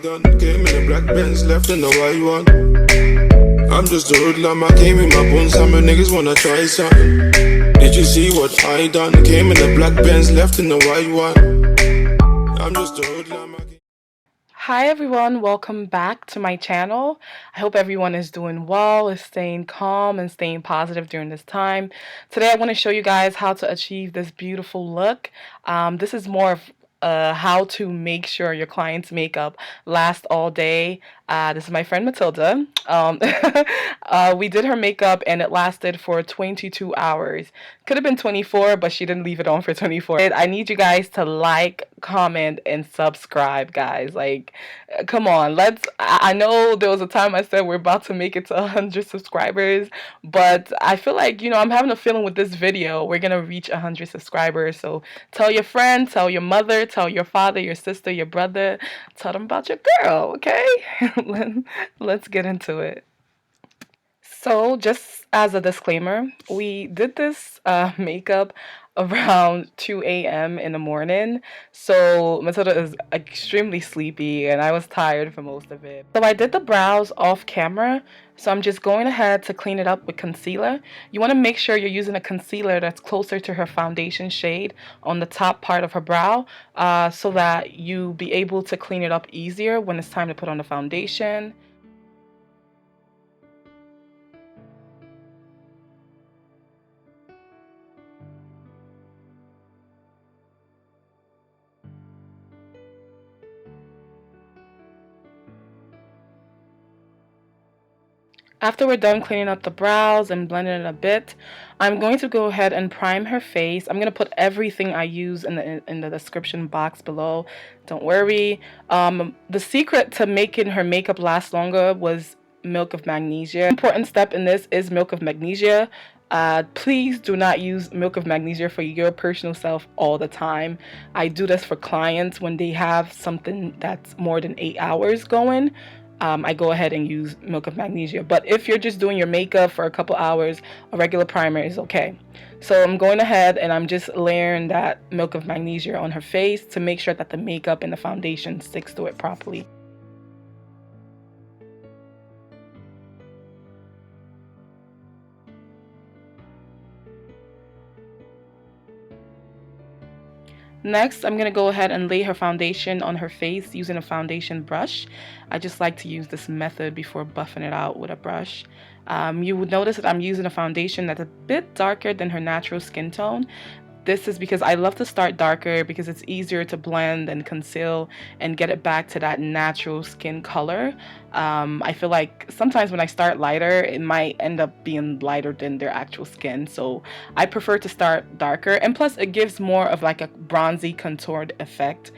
gun. Came in a black Benz, left in the white one. I'm just a hoodlum, I came in my bones. Some niggas wanna try something. Did you see what I done? Came in a black Benz, left in the white one. I'm just a hoodlum. Hi everyone, welcome back to my channel. I hope everyone is doing well, is staying calm and staying positive during this time. Today I want to show you guys how to achieve this beautiful look. This is more of how to make sure your client's makeup lasts all day. This is my friend Matilda. We did her makeup and it lasted for 22 hours. Could have been 24, but she didn't leave it on for 24. I need you guys to like, comment, and subscribe, guys. Like, come on, I know there was a time I said we're about to make it to 100 subscribers, but I feel like, I'm having a feeling with this video, we're gonna reach 100 subscribers. So tell your friend, tell your mother, tell your father, your sister, your brother, tell them about your girl, okay? Let's get into it. So, just as a disclaimer, we did this makeup around 2 a.m. in the morning. So, Matilda is extremely sleepy and I was tired for most of it. So, I did the brows off camera. So, I'm just going ahead to clean it up with concealer. You want to make sure you're using a concealer that's closer to her foundation shade on the top part of her brow so that you be able to clean it up easier when it's time to put on the foundation. After we're done cleaning up the brows and blending it a bit, I'm going to go ahead and prime her face. I'm going to put everything I use in the description box below. Don't worry. The secret to making her makeup last longer was milk of magnesia. Important step in this is milk of magnesia. Please do not use milk of magnesia for your personal self all the time. I do this for clients when they have something that's more than 8 hours going. I go ahead and use milk of magnesia. But if you're just doing your makeup for a couple hours, a regular primer is okay. So I'm going ahead and I'm just layering that milk of magnesia on her face to make sure that the makeup and the foundation sticks to it properly. Next, I'm going to go ahead and lay her foundation on her face using a foundation brush. I just like to use this method before buffing it out with a brush. You would notice that I'm using a foundation that's a bit darker than her natural skin tone. This is because I love to start darker because it's easier to blend and conceal and get it back to that natural skin color. I feel like sometimes when I start lighter, it might end up being lighter than their actual skin. So I prefer to start darker. And plus, it gives more of like a bronzy contoured effect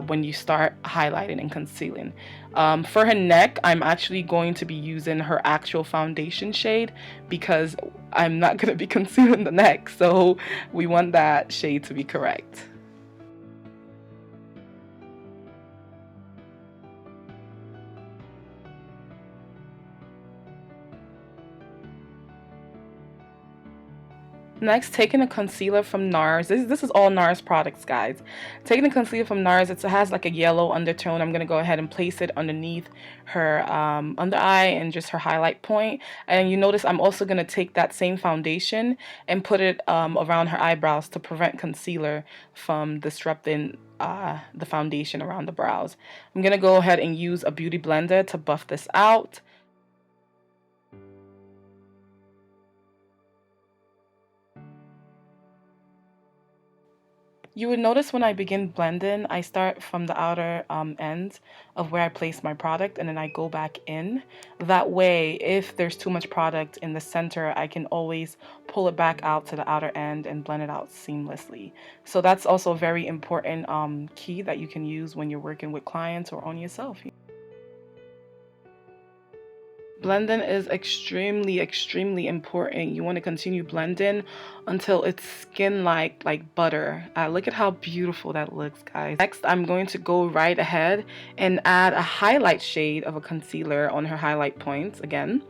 when you start highlighting and concealing. For her neck, I'm actually going to be using her actual foundation shade because I'm not going to be concealing the neck, so we want that shade to be correct. Next, taking a concealer from NARS. This is all NARS products, guys. Taking a concealer from NARS, it has like a yellow undertone. I'm going to go ahead and place it underneath her under eye and just her highlight point. And you notice I'm also going to take that same foundation and put it around her eyebrows to prevent concealer from disrupting the foundation around the brows. I'm going to go ahead and use a beauty blender to buff this out. You would notice when I begin blending, I start from the outer end of where I place my product and then I go back in. That way, if there's too much product in the center, I can always pull it back out to the outer end and blend it out seamlessly. So that's also a very important key that you can use when you're working with clients or on yourself. Blending is extremely important. You want to continue blending until it's skin-like, like butter. Look at how beautiful that looks, guys. Next, I'm going to go right ahead and add a highlight shade of a concealer on her highlight points again.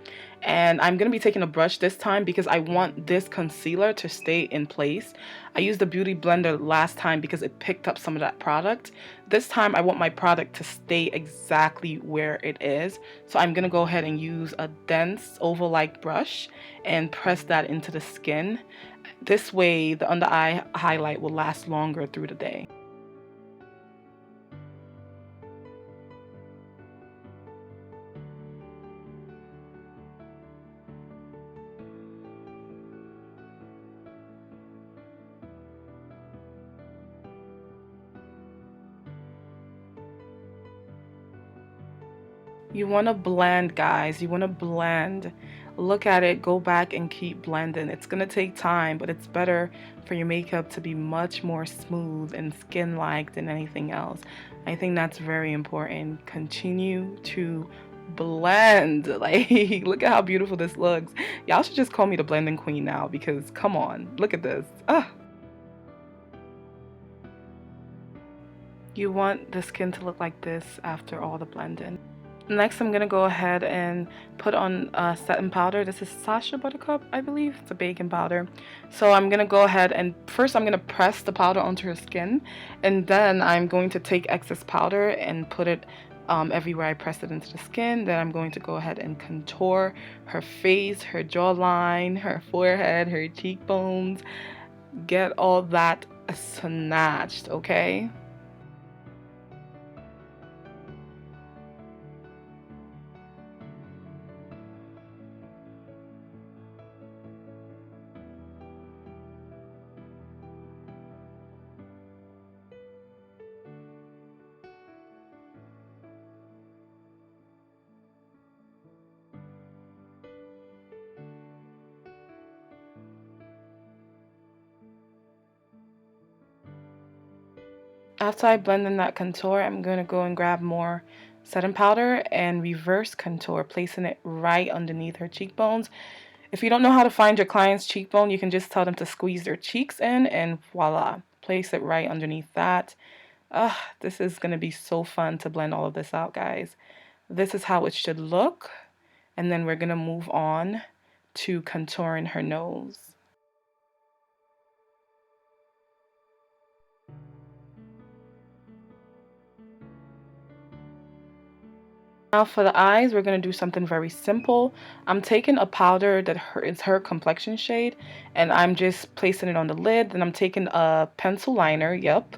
And I'm going to be taking a brush this time because I want this concealer to stay in place. I used the Beauty Blender last time because it picked up some of that product. This time I want my product to stay exactly where it is. So I'm going to go ahead and use a dense oval-like brush and press that into the skin. This way the under eye highlight will last longer through the day. You want to blend, guys. You want to blend. Look at it, go back and keep blending. It's going to take time, but it's better for your makeup to be much more smooth and skin-like than anything else. I think that's very important. Continue to blend. Like, look at how beautiful this looks. Y'all should just call me the blending queen now because come on, look at this. You want the skin to look like this after all the blending. Next, I'm going to go ahead and put on setting powder. This is Sasha Buttercup, I believe. It's a baking powder. So I'm going to go ahead and first I'm going to press the powder onto her skin. And then I'm going to take excess powder and put it everywhere I press it into the skin. Then I'm going to go ahead and contour her face, her jawline, her forehead, her cheekbones. Get all that snatched, okay? After I blend in that contour, I'm going to go and grab more setting powder and reverse contour, placing it right underneath her cheekbones. If you don't know how to find your client's cheekbone, you can just tell them to squeeze their cheeks in and voila, place it right underneath that. This is going to be so fun to blend all of this out, guys. This is how it should look. And then we're going to move on to contouring her nose. Now for the eyes, we're going to do something very simple. I'm taking a powder that is her complexion shade, and I'm just placing it on the lid. Then I'm taking a pencil liner, yep,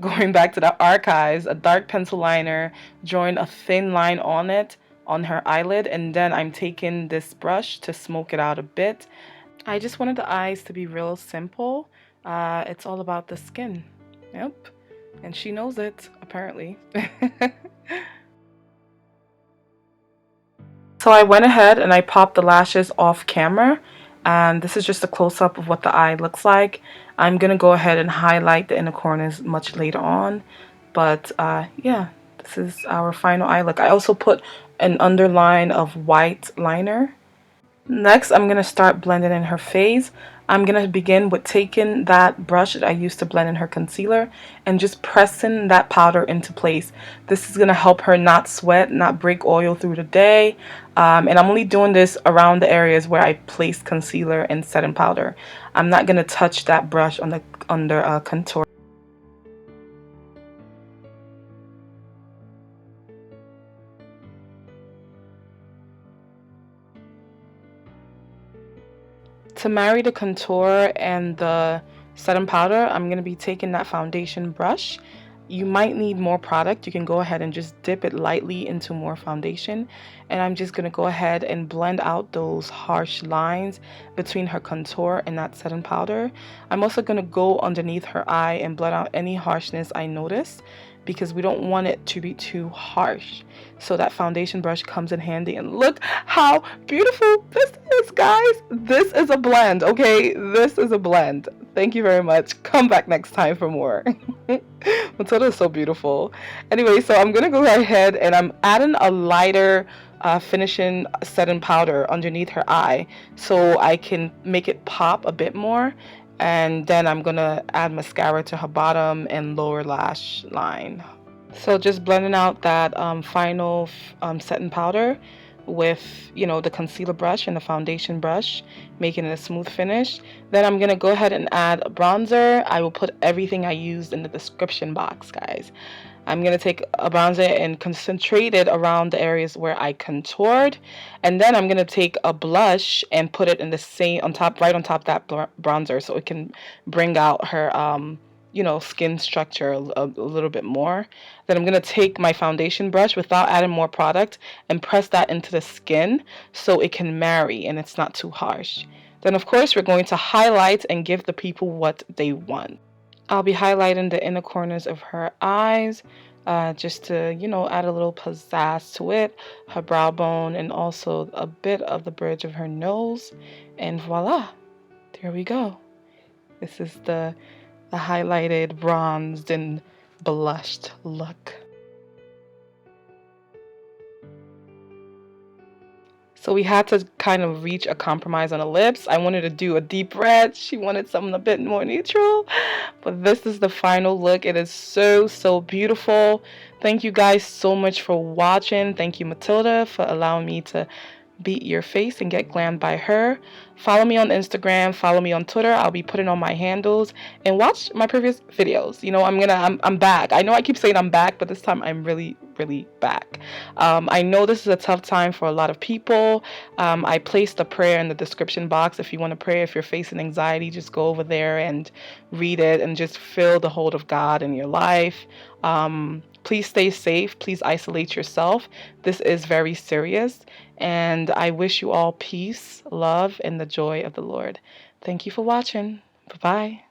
going back to the archives, a dark pencil liner, drawing a thin line on it, on her eyelid, and then I'm taking this brush to smoke it out a bit. I just wanted the eyes to be real simple. It's all about the skin, yep, and she knows it, apparently. So I went ahead and I popped the lashes off camera, and this is just a close-up of what the eye looks like. I'm going to go ahead and highlight the inner corners much later on, but yeah, this is our final eye look. I also put an underline of white liner. Next, I'm going to start blending in her face. I'm going to begin with taking that brush that I used to blend in her concealer and just pressing that powder into place. This is going to help her not sweat, not break oil through the day. And I'm only doing this around the areas where I placed concealer and setting powder. I'm not going to touch that brush on the under contour. To marry the contour and the setting powder, I'm going to be taking that foundation brush. You might need more product. You can go ahead and just dip it lightly into more foundation. And I'm just going to go ahead and blend out those harsh lines between her contour and that setting powder. I'm also going to go underneath her eye and blend out any harshness I notice, because we don't want it to be too harsh. So that foundation brush comes in handy. And look how beautiful this is, guys. This is a blend, okay? This is a blend. Thank you very much. Come back next time for more. Matilda is so beautiful. Anyway, so I'm gonna go ahead and I'm adding a lighter finishing setting powder underneath her eye so I can make it pop a bit more. And then I'm gonna add mascara to her bottom and lower lash line. So just blending out that final setting powder with, the concealer brush and the foundation brush, making it a smooth finish. Then I'm going to go ahead and add a bronzer. I will put everything I used in the description box, guys. I'm going to take a bronzer and concentrate it around the areas where I contoured. And then I'm going to take a blush and put it in the same, right on top of that bronzer, so it can bring out her, skin structure a little bit more. Then I'm going to take my foundation brush without adding more product and press that into the skin so it can marry and it's not too harsh. Then, of course, we're going to highlight and give the people what they want. I'll be highlighting the inner corners of her eyes, just to, add a little pizzazz to it, her brow bone, and also a bit of the bridge of her nose. And voila, there we go. This is the highlighted, bronzed, and blushed look. So we had to kind of reach a compromise on the lips. I wanted to do a deep red. She wanted something a bit more neutral. But this is the final look. It is so, so beautiful. Thank you guys so much for watching. Thank you, Matilda, for allowing me to beat your face and get glammed by her. Follow me on Instagram, follow me on Twitter. I'll be putting on my handles, and watch my previous videos. I'm back. I know I keep saying I'm back, but this time I'm really back. I know this is a tough time for a lot of people. I placed a prayer in the description box. If you want to pray, if you're facing anxiety, just go over there and read it and just feel the hold of God in your life. Please stay safe. Please isolate yourself. This is very serious. And I wish you all peace, love, and the joy of the Lord. Thank you for watching. Bye-bye.